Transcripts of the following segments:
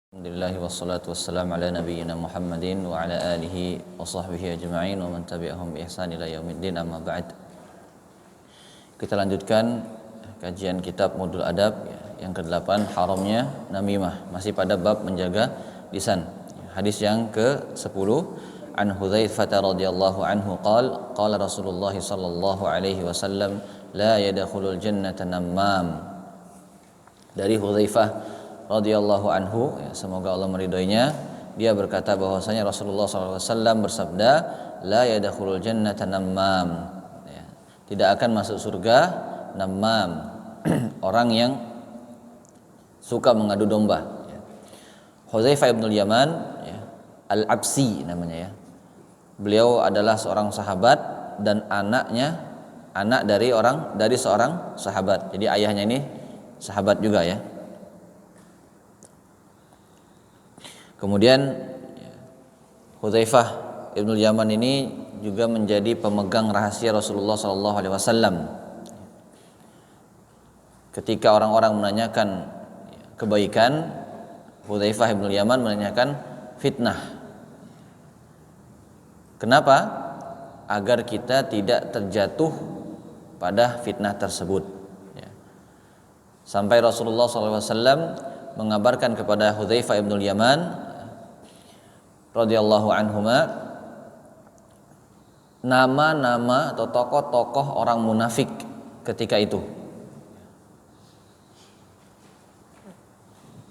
Alhamdulillah wassalatu wassalamu ala nabiyyina Muhammadin wa ala alihi wa sahbihi ajma'in wa man tabi'ahum bi ihsan ila yaumiddin, amma ba'd. Kita lanjutkan kajian kitab Modul Adab yang ke-8, haramnya namimah, masih pada bab menjaga lisan. Hadis yang ke-10, an Hudzaifah radhiyallahu anhu qala Rasulullah sallallahu alaihi wasallam la yadkhulul jannata nammam. Dari Hudzaifah radhiyallahu anhu, ya, semoga Allah meridhoinya, dia berkata bahwasanya Rasulullah SAW bersabda, la yadkhulul jannata nammam, ya, tidak akan masuk surga nammam, orang yang suka mengadu domba. Ya. Hudzaifah ibn Yaman, ya, Al-Absi namanya, ya. Beliau adalah seorang sahabat dan anaknya anak dari seorang sahabat. Jadi ayahnya ini sahabat juga, ya. Kemudian Hudzaifah ibn Yaman ini juga menjadi pemegang rahasia Rasulullah SAW. Ketika orang-orang menanyakan kebaikan, Hudzaifah ibn Yaman menanyakan fitnah. Kenapa? Agar kita tidak terjatuh pada fitnah tersebut. Sampai Rasulullah SAW mengabarkan kepada Hudzaifah ibn Yaman radhiyallahu anhuma nama-nama atau tokoh-tokoh orang munafik ketika itu.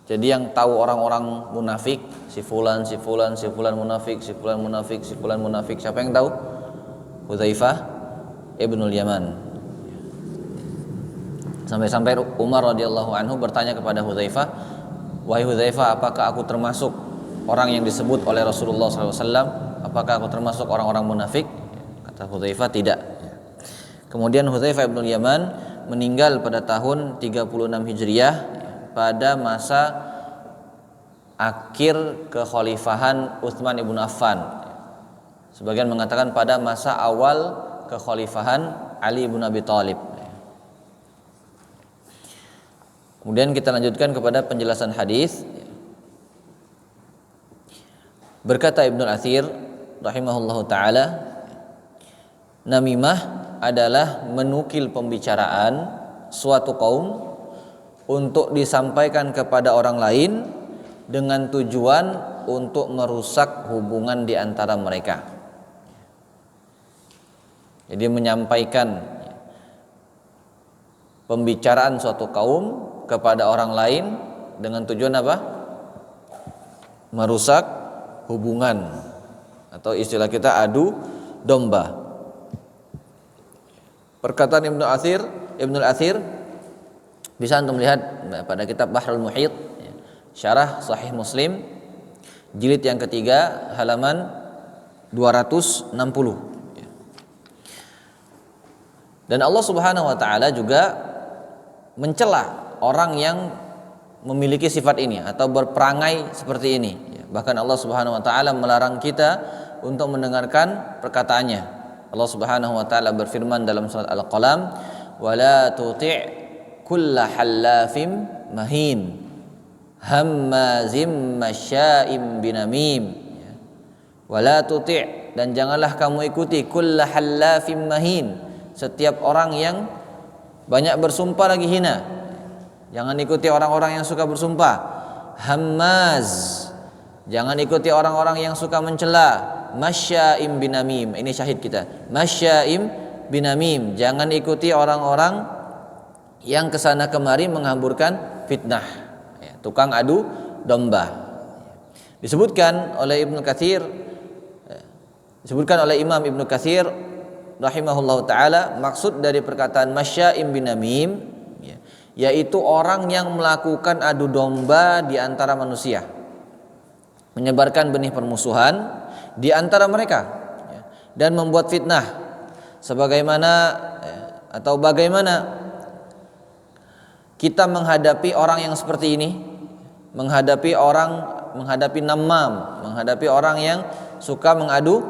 Jadi yang tahu orang-orang munafik, si fulan munafik, si fulan munafik, siapa yang tahu? Hudzaifah ibn Yaman. Sampai-sampai Umar radhiyallahu anhu bertanya kepada Hudzaifah, wahai Hudzaifah, apakah aku termasuk orang yang disebut oleh Rasulullah SAW? Apakah aku termasuk orang-orang munafik? Kata Hudzaifah, tidak. Kemudian Hudzaifah ibn Yaman meninggal pada tahun 36 Hijriah, pada masa akhir kekhalifahan Utsman ibn Affan. Sebagian mengatakan pada masa awal kekhalifahan Ali ibn Abi Thalib. Kemudian kita lanjutkan kepada penjelasan hadis. Berkata Ibnu Athir rahimahullahu taala, namimah adalah menukil pembicaraan suatu kaum untuk disampaikan kepada orang lain dengan tujuan untuk merusak hubungan di antara mereka. Jadi menyampaikan pembicaraan suatu kaum kepada orang lain dengan tujuan apa? Merusak hubungan, atau istilah kita adu domba. Perkataan Ibnu Athir bisa antum lihat pada kitab Bahrul Muhit, syarah Sahih Muslim, jilid yang ketiga, halaman 260. Dan Allah Subhanahu wa taala juga mencela orang yang memiliki sifat ini atau berperangai seperti ini. Bahkan Allah Subhanahu wa taala melarang kita untuk mendengarkan perkataannya. Allah Subhanahu wa taala berfirman dalam surat Al-Qalam, "Wala tuti' kulla hallafim mahin, hammazim masya'im binamim." Wala tuti', dan janganlah kamu ikuti kulla hallafim mahin, setiap orang yang banyak bersumpah lagi hina. Jangan ikuti orang-orang yang suka bersumpah. Hammaz, jangan ikuti orang-orang yang suka mencela. Masya'im binamim, ini syahid kita. Masya'im binamim, jangan ikuti orang-orang yang kesana kemari menghamburkan fitnah, tukang adu domba. Disebutkan oleh Imam Ibnu Katsir rahimahullahu taala, maksud dari perkataan masya'im binamim yaitu orang yang melakukan adu domba di antara manusia, menyebarkan benih permusuhan di antara mereka, dan membuat fitnah. Bagaimana kita menghadapi orang yang seperti ini, menghadapi namam, menghadapi orang yang suka mengadu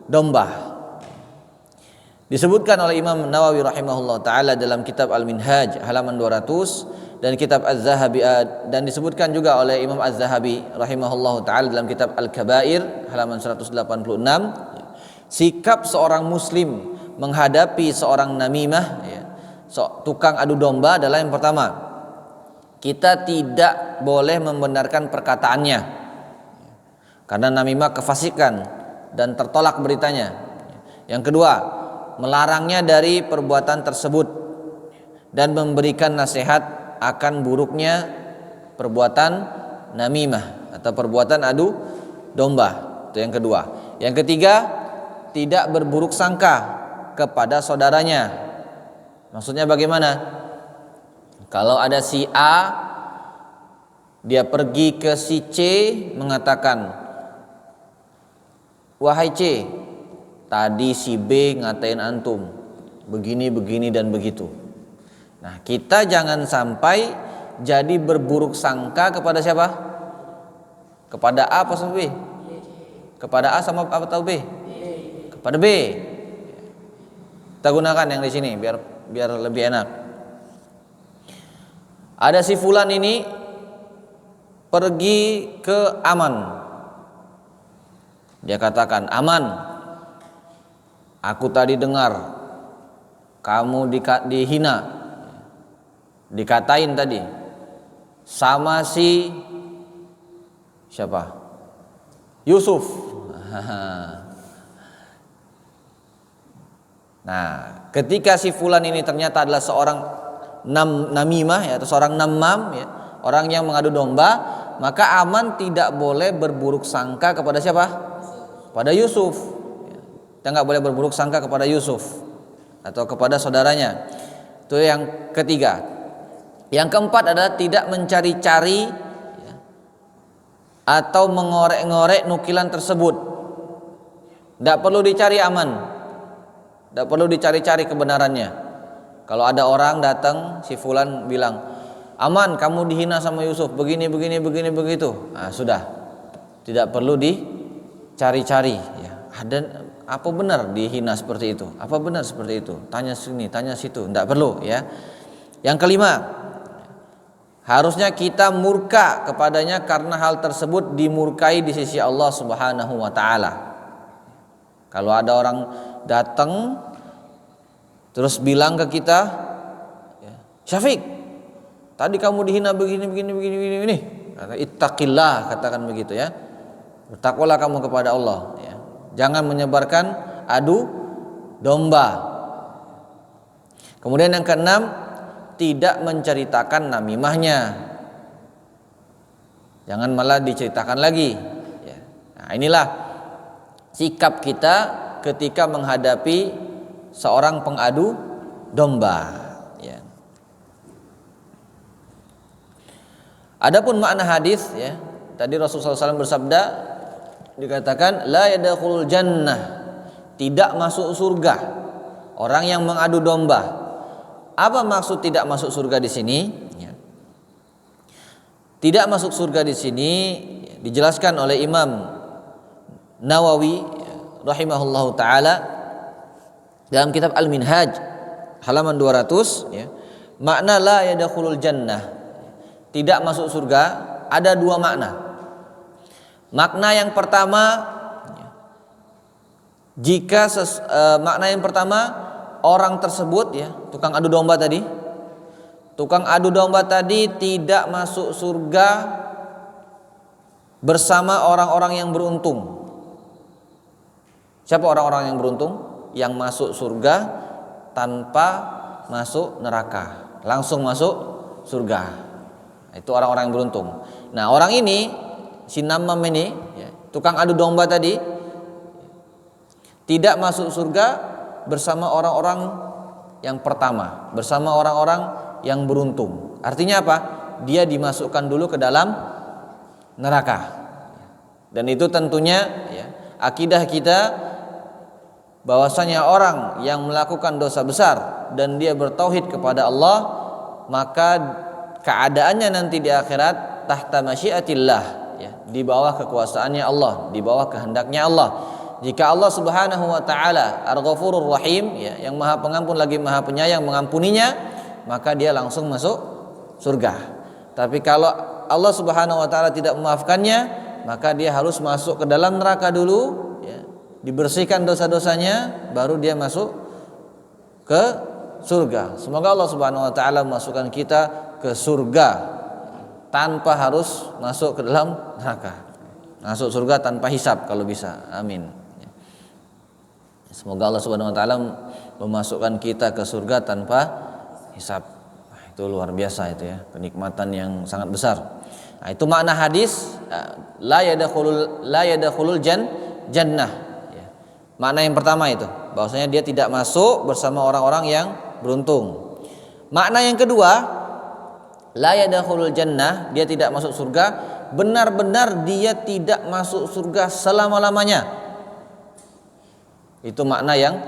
domba. Disebutkan oleh Imam Nawawi rahimahullah taala dalam kitab Al-Minhaj halaman 200, dan kitab Az-Zahabi, dan disebutkan juga oleh Imam Az-Zahabi rahimahullahu taala dalam kitab Al-Kabair halaman 186, sikap seorang muslim menghadapi seorang namimah, ya, tukang adu domba adalah yang pertama, kita tidak boleh membenarkan perkataannya karena namimah kefasikan dan tertolak beritanya. Yang kedua, melarangnya dari perbuatan tersebut dan memberikan nasihat akan buruknya perbuatan namimah atau perbuatan adu domba. Itu yang kedua. Yang ketiga, tidak berburuk sangka kepada saudaranya. Maksudnya bagaimana? Kalau ada si A, dia pergi ke si C mengatakan, wahai C, tadi si B ngatain antum begini, begini dan begitu. Nah, kita jangan sampai jadi berburuk sangka kepada siapa? Kepada A apa sama B? Kepada A sama apa atau B? Kepada B. Kita gunakan yang di sini biar lebih enak. Ada si fulan ini pergi ke Aman. Dia katakan, Aman, aku tadi dengar kamu dihina, dikatain tadi sama si siapa? Yusuf. Nah, ketika si fulan ini ternyata adalah seorang namimah, ya, atau seorang namam, ya, orang yang mengadu domba, maka Aman tidak boleh berburuk sangka kepada siapa? Pada Yusuf. Kita nggak boleh berburuk sangka kepada Yusuf atau kepada saudaranya. Itu yang ketiga. Yang keempat adalah tidak mencari-cari, ya, atau mengorek-ngorek nukilan tersebut. Tidak perlu dicari Aman, tidak perlu dicari-cari kebenarannya. Kalau ada orang datang, si fulan bilang, Aman, kamu dihina sama Yusuf, begini begitu. Nah, sudah, tidak perlu dicari-cari, ya. Ada apa benar dihina seperti itu? Apa benar seperti itu? Tanya sini, tanya situ, tidak perlu, ya. Yang kelima, harusnya kita murka kepadanya karena hal tersebut dimurkai di sisi Allah Subhanahu wa taala. Kalau ada orang datang terus bilang ke kita, Syafiq, tadi kamu dihina begini. Kata, ittaqillah, katakan begitu, ya. Bertakwalah kamu kepada Allah, ya. Jangan menyebarkan adu domba. Kemudian yang keenam, tidak menceritakan namimahnya. Jangan malah diceritakan lagi, ya. Nah, inilah sikap kita ketika menghadapi seorang pengadu domba, ya. Adapun makna hadis, ya, tadi Rasulullah SAW bersabda, dikatakan la yadkhulul jannah, tidak masuk surga orang yang mengadu domba. Apa maksud tidak masuk surga di sini? Ya. Tidak masuk surga di sini dijelaskan oleh Imam Nawawi rahimahullahu taala dalam kitab Al-Minhaj halaman 200, ya. Makna la yadkhulul jannah, tidak masuk surga, ada dua makna. Makna yang pertama, jika makna yang pertama, orang tersebut, ya, tukang adu domba tadi tidak masuk surga bersama orang-orang yang beruntung. Siapa orang-orang yang beruntung? Yang masuk surga tanpa masuk neraka, langsung masuk surga. Itu orang-orang yang beruntung. Nah, orang ini, si namam ini, ya, tukang adu domba tadi, tidak masuk surga bersama orang-orang yang pertama, bersama orang-orang yang beruntung. Artinya apa? Dia dimasukkan dulu ke dalam neraka. Dan itu tentunya, ya, akidah kita bahwasanya orang yang melakukan dosa besar dan dia bertauhid kepada Allah, maka keadaannya nanti di akhirat tahta masyiatillah, ya, di bawah kekuasaannya Allah, di bawah kehendaknya Allah. Jika Allah Subhanahu wa taala Al-Ghafurur Rahim, ya, yang Maha Pengampun lagi Maha Penyayang mengampuninya, maka dia langsung masuk surga. Tapi kalau Allah Subhanahu wa taala tidak memaafkannya, maka dia harus masuk ke dalam neraka dulu, ya, dibersihkan dosa-dosanya, baru dia masuk ke surga. Semoga Allah Subhanahu wa taala memasukkan kita ke surga tanpa harus masuk ke dalam neraka. Masuk surga tanpa hisab kalau bisa. Amin. Semoga Allah Subhanahu wa taala memasukkan kita ke surga tanpa hisab. Itu luar biasa itu ya, kenikmatan yang sangat besar. Nah, itu makna hadis la yadkhulul jannah. Ya. Makna yang pertama itu, bahwasanya dia tidak masuk bersama orang-orang yang beruntung. Makna yang kedua, la yadkhulul jannah, dia tidak masuk surga, benar-benar dia tidak masuk surga selama-lamanya. Itu makna yang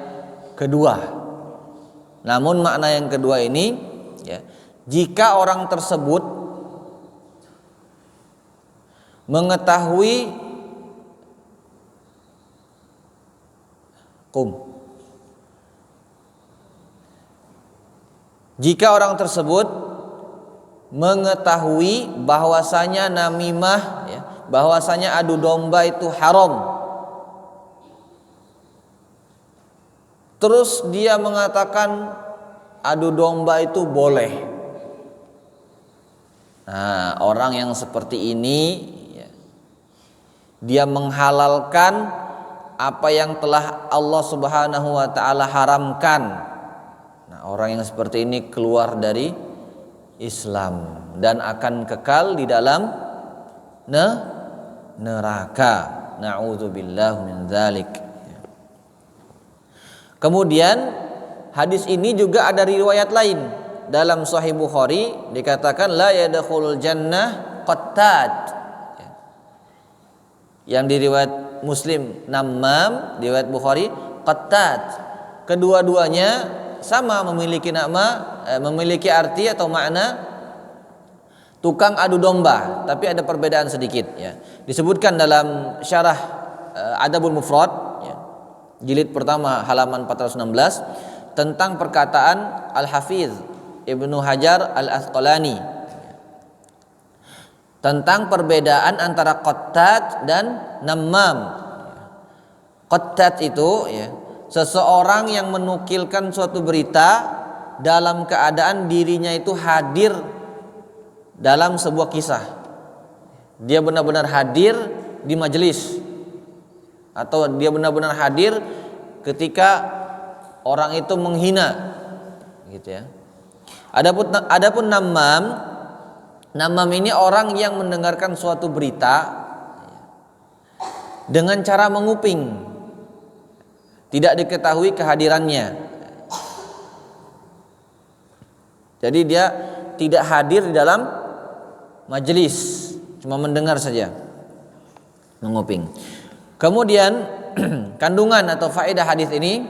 kedua. Namun makna yang kedua ini, ya, jika orang tersebut mengetahui jika orang tersebut mengetahui bahwasanya namimah, ya, bahwasanya adu domba itu haram, terus dia mengatakan adu domba itu boleh. Nah, orang yang seperti ini, ya, dia menghalalkan apa yang telah Allah Subhanahu wa taala haramkan. Nah, orang yang seperti ini keluar dari Islam dan akan kekal di dalam neraka. Na'udzubillah min dzalik. Kemudian hadis ini juga ada riwayat lain. Dalam Sahih Bukhari dikatakan la yadkhulul jannah qattad. Yang di riwayat Muslim namam, di riwayat Bukhari qattad. Kedua-duanya sama memiliki nama, memiliki arti atau makna tukang adu domba, tapi ada perbedaan sedikit, ya. Disebutkan dalam syarah Adabul Mufrad, ya, jilid pertama halaman 416 tentang perkataan Al-Hafiz Ibnu Hajar Al-Asqalani tentang perbedaan antara qattad dan namam. Qattad itu, ya, seseorang yang menukilkan suatu berita dalam keadaan dirinya itu hadir dalam sebuah kisah. Dia benar-benar hadir di majelis, atau dia benar-benar hadir ketika orang itu menghina, gitu ya. Adapun namam ini orang yang mendengarkan suatu berita dengan cara menguping, tidak diketahui kehadirannya. Jadi dia tidak hadir di dalam majelis, cuma mendengar saja, menguping. Kemudian kandungan atau faedah hadis ini,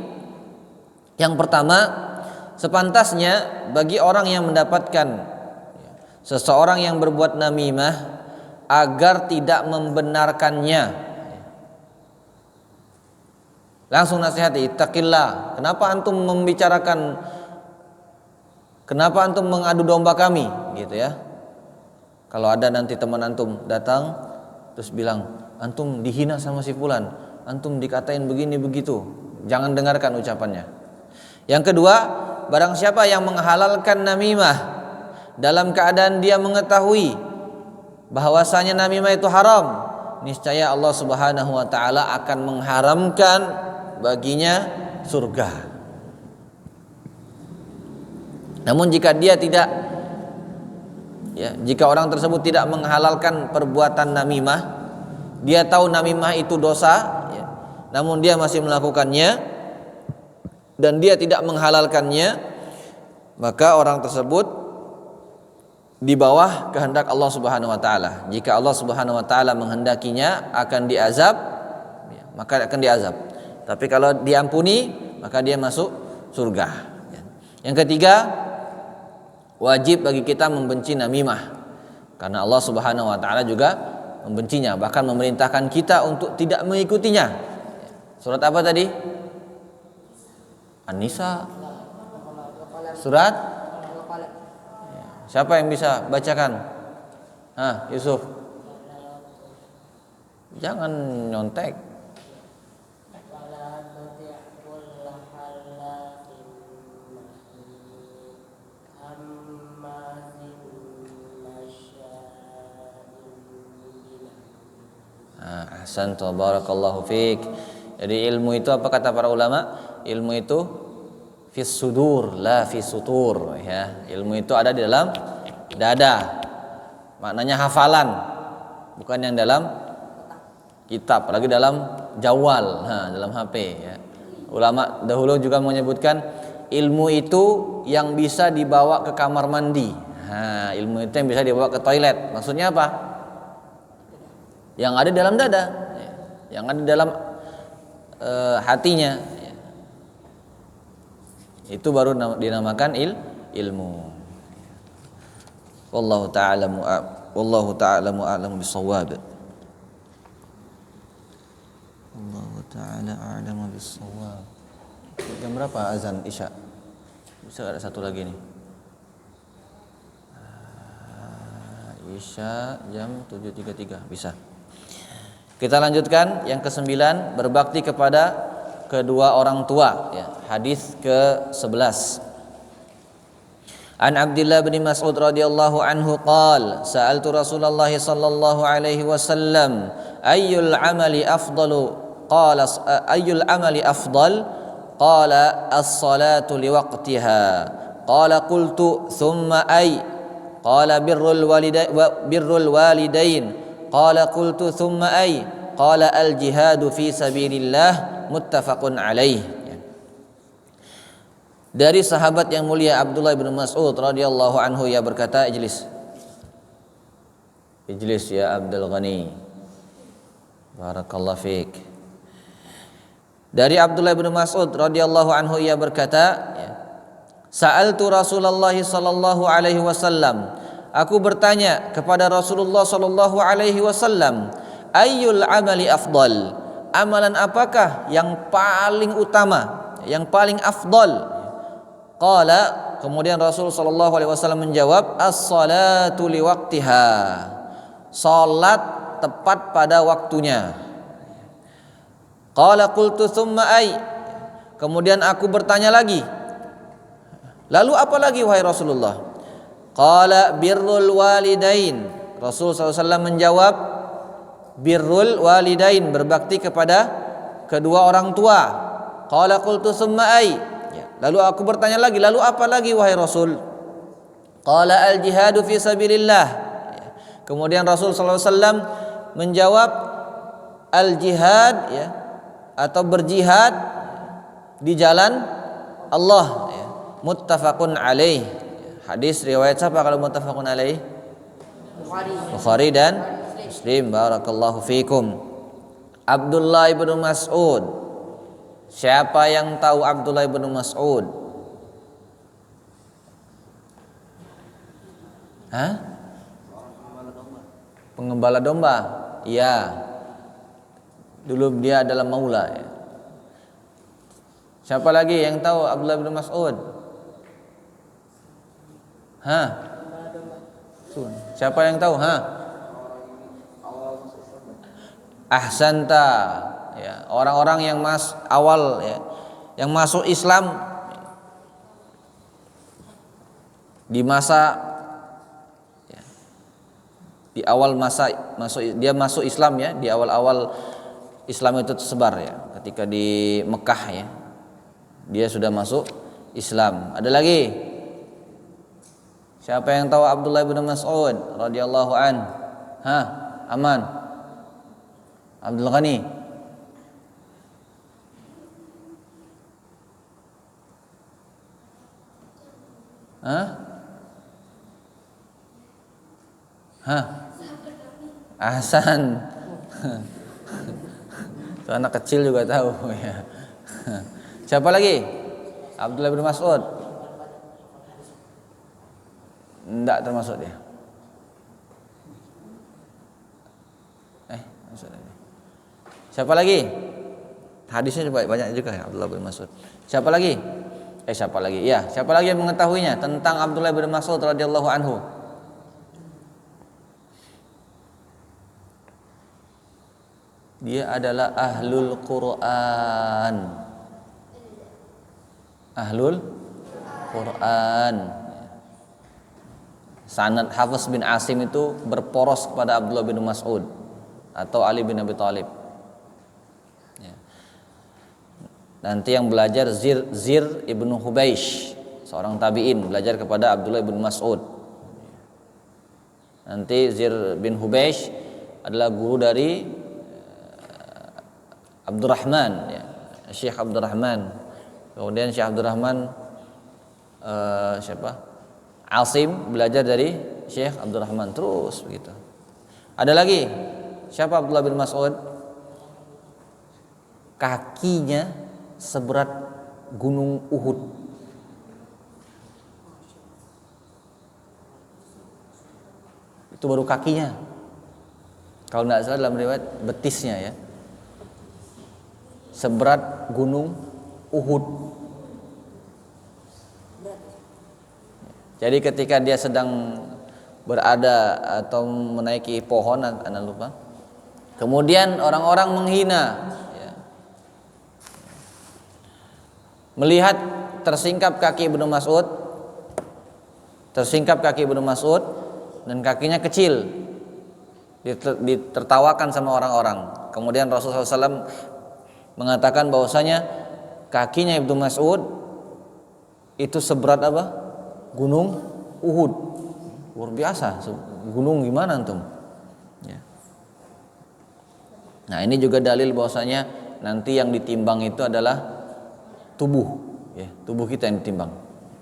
yang pertama, sepantasnya bagi orang yang mendapatkan seseorang yang berbuat namimah agar tidak membenarkannya. Langsung nasihati, ittaqillah. Kenapa antum mengadu domba kami, gitu ya. Kalau ada nanti teman antum datang terus bilang, antum dihina sama si fulan, antum dikatain begini begitu, jangan dengarkan ucapannya. Yang kedua, barang siapa yang menghalalkan namimah dalam keadaan dia mengetahui bahwasanya namimah itu haram, niscaya Allah Subhanahu wa taala akan mengharamkan baginya surga. Namun jika dia tidak, ya, jika orang tersebut tidak menghalalkan perbuatan namimah, dia tahu namimah itu dosa, ya, namun dia masih melakukannya dan dia tidak menghalalkannya, maka orang tersebut di bawah kehendak Allah Subhanahu wa taala. Jika Allah Subhanahu wa taala menghendakinya akan diazab, ya, maka akan diazab. Tapi kalau diampuni, maka dia masuk surga. Yang ketiga, wajib bagi kita membenci namimah, karena Allah Subhanahu wa taala juga membencinya, bahkan memerintahkan kita untuk tidak mengikutinya. Surat apa tadi? An-Nisa. Surat Siapa yang bisa bacakan? Yusuf. Jangan nyontek. Ahsantu barakallahu fiik. Jadi ilmu itu apa kata para ulama? Ilmu itu fis sudur la fis sutur ya. Ilmu itu ada di dalam dada. Maknanya hafalan, bukan yang dalam kitab, apalagi dalam jawal, dalam HP ya. Ulama dahulu juga menyebutkan ilmu itu yang bisa dibawa ke kamar mandi. Ilmu itu yang bisa dibawa ke toilet. Maksudnya apa? Yang ada dalam dada, yang ada dalam hatinya, itu baru dinamakan ilmu. Wallahu ta'ala a'lamu bis-shawab. Wallahu ta'ala a'lamu bis-shawab. Jam berapa azan Isya? Bisa ada satu lagi nih. Isya jam 7.33 bisa. Kita lanjutkan yang ke-9, berbakti kepada kedua orang tua ya. Hadis ke-11. An Abdullah bin Mas'ud radhiyallahu anhu qala sa'altu Rasulullah sallallahu alaihi wasallam ayyul amali afdalu qala ayyul amali afdal qala as-salatu liwaqtiha qala qultu thumma ay qala birrul walidain qala qultu thumma ay qala al jihadu fi sabilillah muttafaqun alaih. Dari sahabat yang mulia Abdullah bin Mas'ud radhiyallahu anhu ia berkata, ijlis ya Abdul Ghani, barakallahu fiik. Dari Abdullah bin Mas'ud radhiyallahu anhu ia berkata, sa'altu Rasulullah sallallahu alaihi wasallam, aku bertanya kepada Rasulullah sallallahu alaihi wasallam, ayyul amali afdal? Amalan apakah yang paling utama, yang paling afdal? Qala, kemudian Rasul sallallahu alaihi wasallam menjawab, as-salatu liwaqtiha. Salat tepat pada waktunya. Qala qultu thumma ay? Kemudian aku bertanya lagi, lalu apa lagi wahai Rasulullah? Qala birrul walidain. Rasul SAW menjawab, birrul walidain, berbakti kepada kedua orang tua. Qala qultu thumma ay? Lalu aku bertanya lagi, lalu apa lagi wahai Rasul? Qala al jihadu fi sabilillah. Kemudian Rasul SAW menjawab, al jihad ya, atau berjihad di jalan Allah ya. Muttafaqun alaih. Hadis riwayat siapa kalau muttafaqun alaih? Bukhari dan Muslim. Barakallahu fikum. Abdullah ibn Mas'ud. Siapa yang tahu Abdullah ibn Mas'ud? Pengembala domba. Iya. Dulu dia adalah maula ya. Siapa lagi yang tahu Abdullah bin Mas'ud? Siapa yang tahu? Ahsanta ya, orang-orang yang awal ya, yang masuk Islam di masa ya, di awal masa masuk Islam ya, di awal-awal Islam itu tersebar ya, ketika di Mekah ya, dia sudah masuk Islam. Ada lagi? Siapa yang tahu Abdullah bin Mas'ud radhiyallahu an? Aman. Abdul Ghani. Ahsan. Itu anak kecil juga tahu ya. Siapa lagi? Abdullah bin Mas'ud. Enggak termasuk dia. Masuk dia. Siapa lagi? Hadisnya banyak juga ya Abdullah bin Mas'ud. Siapa lagi? Siapa lagi? Ya, siapa lagi yang mengetahuinya tentang Abdullah bin Mas'ud radhiyallahu anhu? Dia adalah ahlul Quran. Ahlul Quran. Sanad Hafiz bin Asim itu berporos kepada Abdullah bin Mas'ud atau Ali bin Abi Thalib. Ya. Nanti yang belajar Zir ibnu Hubeish, seorang tabi'in, belajar kepada Abdullah bin Mas'ud. Nanti Zir bin Hubeish adalah guru dari Abdurrahman, ya, Syekh Abdurrahman. Kemudian Syekh Abdurrahman siapa? Asim belajar dari Syekh Abdurrahman, terus begitu. Ada lagi, siapa Abdullah bin Mas'ud? Kakinya seberat gunung Uhud. Itu baru kakinya. Kalau tidak salah dalam riwayat betisnya ya. Seberat gunung Uhud. Jadi ketika dia sedang berada atau menaiki pohon, Anda lupa. Kemudian orang-orang menghina, ya. Melihat tersingkap kaki Ibnu Mas'ud, dan kakinya kecil, ditertawakan sama orang-orang. Kemudian Rasulullah SAW mengatakan bahwasanya kakinya Ibnu Mas'ud itu seberat apa? Gunung Uhud. Luar biasa. Gunung gimana antum? Ya. Nah, ini juga dalil bahwasanya nanti yang ditimbang itu adalah tubuh, ya, tubuh kita yang ditimbang.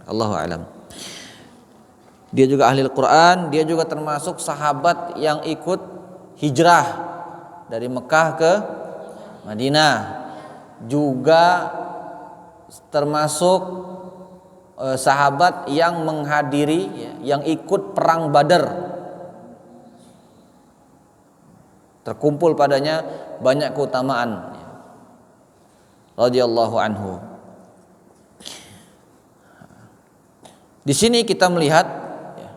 Allahu a'lam. Dia juga ahli Al-Qur'an, dia juga termasuk sahabat yang ikut hijrah dari Mekah ke Madinah. Juga termasuk sahabat yang menghadiri, ya, yang ikut perang Badar. Terkumpul padanya banyak keutamaan, ya. Radhiyallahu anhu. Di sini kita melihat, ya,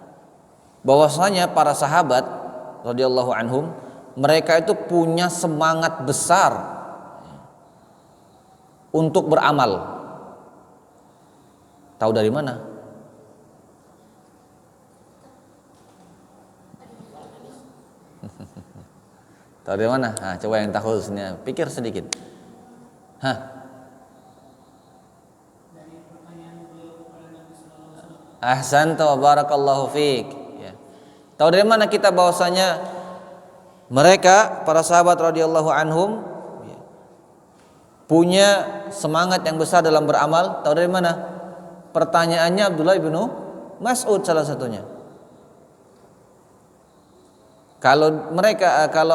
bahwasanya para sahabat radhiyallahu anhum, mereka itu punya semangat besar, ya, untuk beramal. Tahu dari mana? Tahu dari mana? Nah, coba yang tahu sini, pikir sedikit. Ahsanta wa barakallahu fiik. Ya. Tahu dari mana kita bahwasanya mereka para sahabat radhiyallahu anhum, ya, punya semangat yang besar dalam beramal? Tahu dari mana? Pertanyaannya Abdullah bin Mas'ud salah satunya. Kalau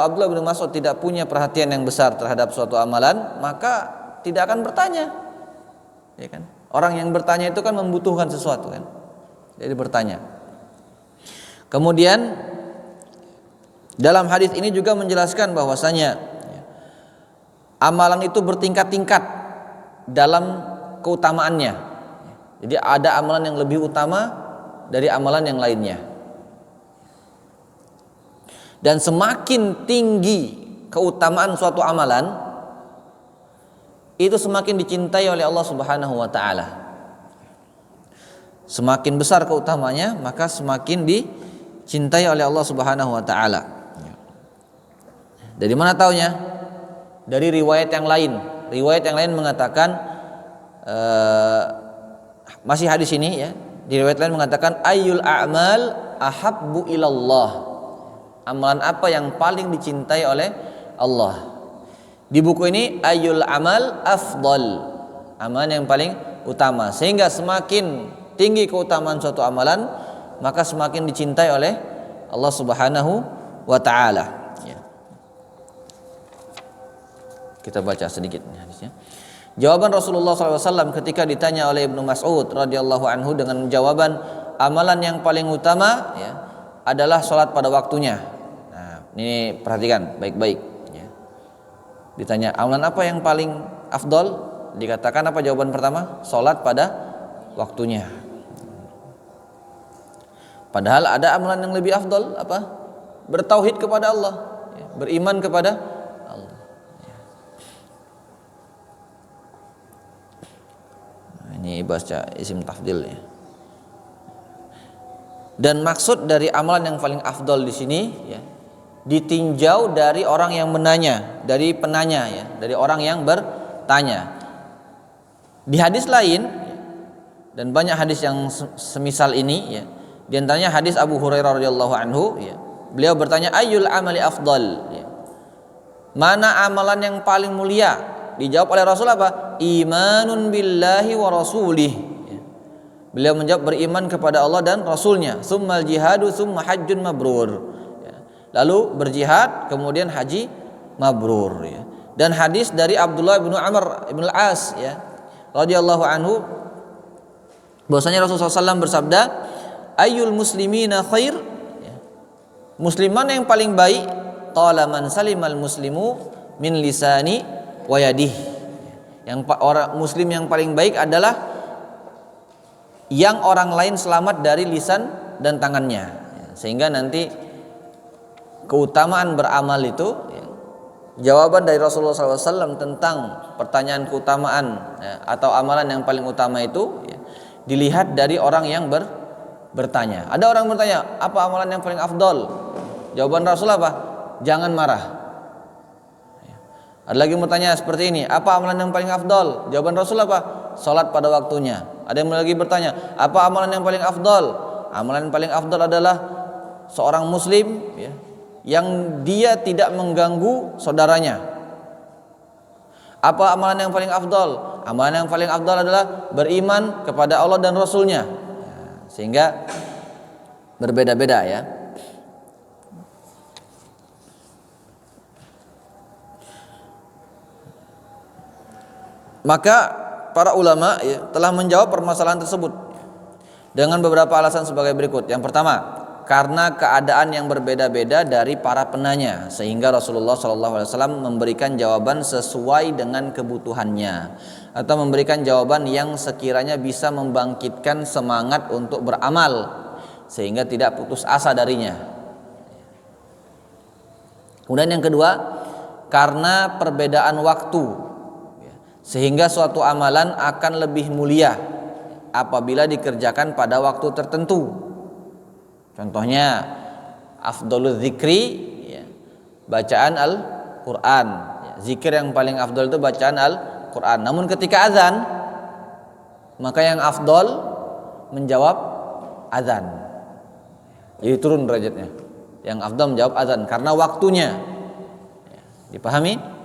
Abdullah bin Mas'ud tidak punya perhatian yang besar terhadap suatu amalan, maka tidak akan bertanya. Ya kan? Orang yang bertanya itu kan membutuhkan sesuatu kan. Jadi bertanya. Kemudian dalam hadis ini juga menjelaskan bahwasanya, ya, amalan itu bertingkat-tingkat dalam keutamaannya. Jadi ada amalan yang lebih utama dari amalan yang lainnya. Dan semakin tinggi keutamaan suatu amalan, itu semakin dicintai oleh Allah Subhanahu wa taala. Semakin besar keutamanya, maka semakin dicintai oleh Allah Subhanahu wa taala. Dari mana taunya? Dari riwayat yang lain. Riwayat yang lain mengatakan, masih hadis ini, ya, di riwayat lain mengatakan ayyul a'mal ahabbu ilallah. Amalan apa yang paling dicintai oleh Allah? Di buku ini ayyul amal afdal. Amalan yang paling utama. Sehingga semakin tinggi keutamaan suatu amalan, maka semakin dicintai oleh Allah Subhanahu wa taala, ya. Kita baca sedikit hadisnya. Jawaban Rasulullah SAW ketika ditanya oleh Ibnu Mas'ud radhiyallahu anhu dengan jawaban amalan yang paling utama, ya, adalah sholat pada waktunya. Nah, ini perhatikan baik-baik, ya. Ditanya amalan apa yang paling afdol, dikatakan apa jawaban pertama? Sholat pada waktunya. Padahal ada amalan yang lebih afdal, apa? Bertauhid kepada Allah, beriman kepada Allah. Ini baca isim tafdil ya. Dan maksud dari amalan yang paling afdal di sini ya, ditinjau dari orang yang menanya, dari penanya ya, dari orang yang bertanya. Di hadis lain dan banyak hadis yang semisal ini ya, di antaranya hadis Abu Hurairah radhiyallahu anhu ya, beliau bertanya ayyul amali afdal ya. Mana amalan yang paling mulia? Dijawab oleh Rasul apa? Imanun billahi wa rasulih ya. Beliau menjawab beriman kepada Allah dan Rasulnya. Summal jihadu summa hajjun mabrur ya. Lalu berjihad kemudian haji mabrur ya. Dan hadis dari Abdullah bin Amr bin Al-As ya radhiyallahu anhu bahwasanya Rasulullah SAW bersabda ayyul muslimina khair ya. Musliman yang paling baik qala man salimal muslimu min lisani wa yadihi. Yang orang muslim yang paling baik adalah yang orang lain selamat dari lisan dan tangannya ya. Sehingga nanti keutamaan beramal itu ya, jawaban dari Rasulullah SAW tentang pertanyaan keutamaan ya, atau amalan yang paling utama itu ya, dilihat dari orang yang bertanya. Ada orang bertanya, apa amalan yang paling afdol? Jawaban Rasul apa? Jangan marah. Ya. Ada lagi bertanya seperti ini, apa amalan yang paling afdol? Jawaban Rasul apa? Salat pada waktunya. Ada yang lagi bertanya, apa amalan yang paling afdol? Amalan yang paling afdol adalah seorang muslim ya, yang dia tidak mengganggu saudaranya. Apa amalan yang paling afdal? Amalan yang paling afdal adalah beriman kepada Allah dan Rasulnya. Sehingga berbeda-beda ya. Maka para ulama ya, telah menjawab permasalahan tersebut dengan beberapa alasan sebagai berikut. Yang pertama, karena keadaan yang berbeda-beda dari para penanya, sehingga Rasulullah SAW memberikan jawaban sesuai dengan kebutuhannya, atau memberikan jawaban yang sekiranya bisa membangkitkan semangat untuk beramal, sehingga tidak putus asa darinya. Kemudian yang kedua, karena perbedaan waktu, sehingga suatu amalan akan lebih mulia apabila dikerjakan pada waktu tertentu. Contohnya afdhalul zikri ya, bacaan Al-Qur'an ya, zikir yang paling afdal itu bacaan Al-Qur'an. Namun ketika azan, maka yang afdal menjawab azan, jadi turun derajatnya. Yang afdal menjawab azan karena waktunya ya, dipahami?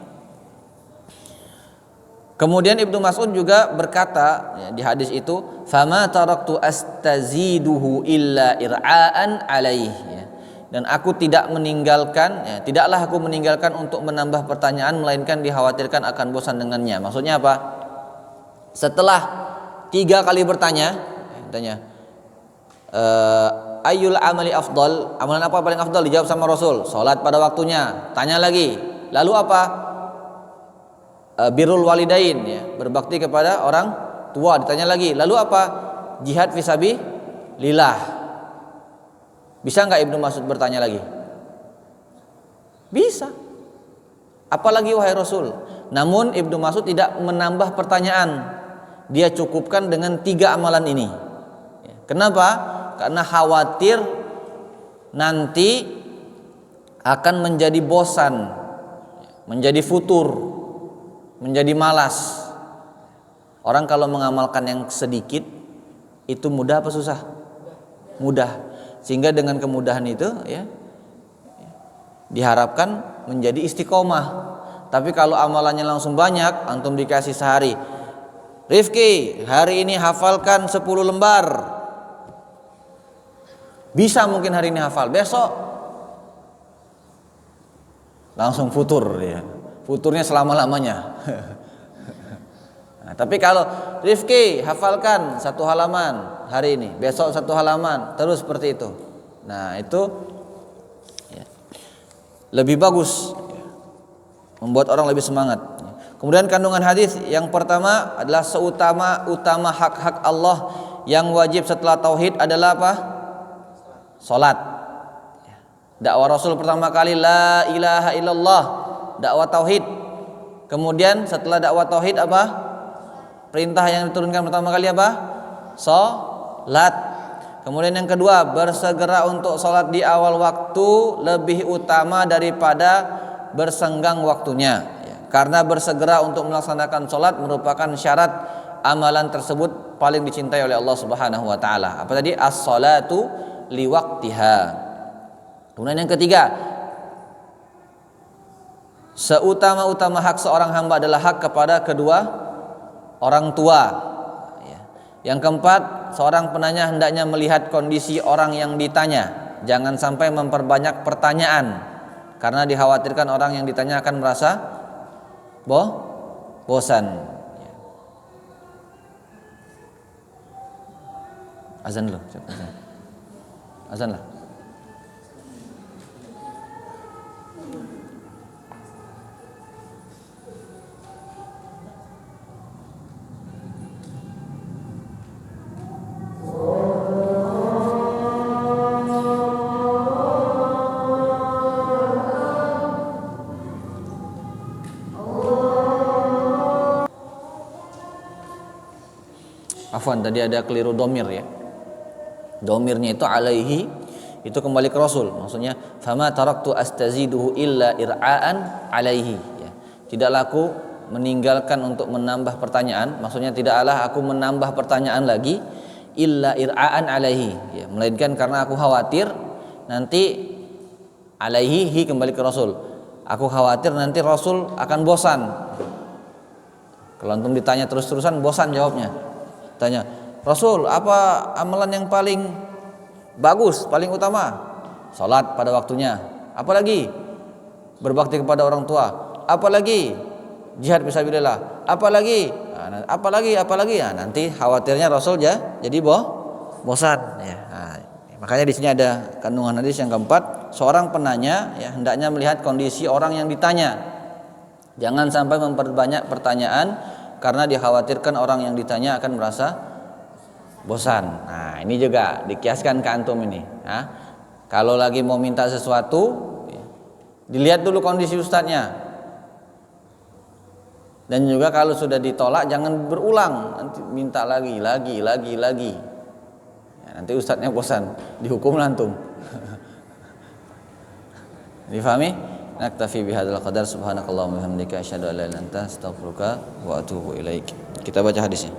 Kemudian Ibnu Mas'ud juga berkata ya, di hadis itu, "Fama taraktu astaziduhu illa ir'aan alaih." Ya. Dan aku tidak meninggalkan, ya, tidaklah aku meninggalkan untuk menambah pertanyaan melainkan dikhawatirkan akan bosan dengannya. Maksudnya apa? Setelah 3 kali bertanya, tanya, ayyul amali afdal? Amalan apa paling afdal? Dijawab sama Rasul, salat pada waktunya. Tanya lagi, lalu apa? Birrul walidain ya, berbakti kepada orang tua. Ditanya lagi, lalu apa? Jihad fisabilillah. Bisa enggak Ibnu Mas'ud bertanya lagi? Bisa. Apalagi wahai Rasul. Namun Ibnu Mas'ud tidak menambah pertanyaan. Dia cukupkan dengan 3 amalan ini. Kenapa? Karena khawatir nanti akan menjadi bosan, menjadi futur, menjadi malas. Orang kalau mengamalkan yang sedikit itu mudah apa susah? Mudah. Sehingga dengan kemudahan itu ya diharapkan menjadi istiqomah. Tapi kalau amalannya langsung banyak, antum dikasih sehari, Rifki hari ini hafalkan 10 lembar. Bisa mungkin hari ini hafal, besok langsung futur ya. Futurnya selama-lamanya. Nah, tapi kalau Rifki hafalkan 1 halaman hari ini, besok 1 halaman, terus seperti itu. Nah itu ya, lebih bagus, membuat orang lebih semangat. Kemudian kandungan hadis yang pertama adalah seutama-utama hak-hak Allah yang wajib setelah tauhid adalah apa? Salat. Dakwah Rasul pertama kali la ilaha illallah, dakwah tauhid. Kemudian setelah dakwah tauhid apa? Perintah yang diturunkan pertama kali apa? Salat. Kemudian yang kedua, bersegera untuk salat di awal waktu lebih utama daripada bersenggang waktunya. Karena bersegera untuk melaksanakan sholat merupakan syarat amalan tersebut paling dicintai oleh Allah Subhanahu wa taala. Apa tadi? As-shalatu liwaqtiha. Kemudian yang ketiga, seutama-utama hak seorang hamba adalah hak kepada kedua orang tua. Yang keempat, seorang penanya hendaknya melihat kondisi orang yang ditanya. Jangan sampai memperbanyak pertanyaan, karena dikhawatirkan orang yang ditanya akan merasa bosan. Azan dulu. Azan lah. Afwan, tadi ada keliru domir ya. Domirnya itu alaihi, itu kembali ke Rasul. Maksudnya fama taraktu astaziduhu illa ir'aan alaihi ya. Tidaklah aku meninggalkan untuk menambah pertanyaan, maksudnya tidaklah aku menambah pertanyaan lagi illa ir'aan alaihi ya, melainkan karena aku khawatir nanti alaihi kembali ke Rasul. Aku khawatir nanti Rasul akan bosan. Kalau antum ditanya terus-terusan bosan jawabnya. Tanya, Rasul, apa amalan yang paling bagus, paling utama? Salat pada waktunya. Apalagi berbakti kepada orang tua. Apalagi jihad fisabilillah. Apalagi nah, nanti khawatirnya Rasul jadi bosan ya. Nah, makanya di sini ada kandungan hadis yang keempat, seorang penanya ya hendaknya melihat kondisi orang yang ditanya. Jangan sampai memperbanyak pertanyaan, karena dikhawatirkan orang yang ditanya akan merasa bosan. Nah, ini juga dikiaskan ke antum ini. Nah, kalau lagi mau minta sesuatu, dilihat dulu kondisi ustadznya. Dan juga kalau sudah ditolak jangan berulang, nanti minta lagi. Ya, nanti ustadznya bosan, dihukum antum. Difahami? Naktafi bihadzal qadar, subhanakallahumma wa bihamdika asyhadu an la ilaha illa anta astaghfiruka wa atubu ilaik. Kita baca hadisnya.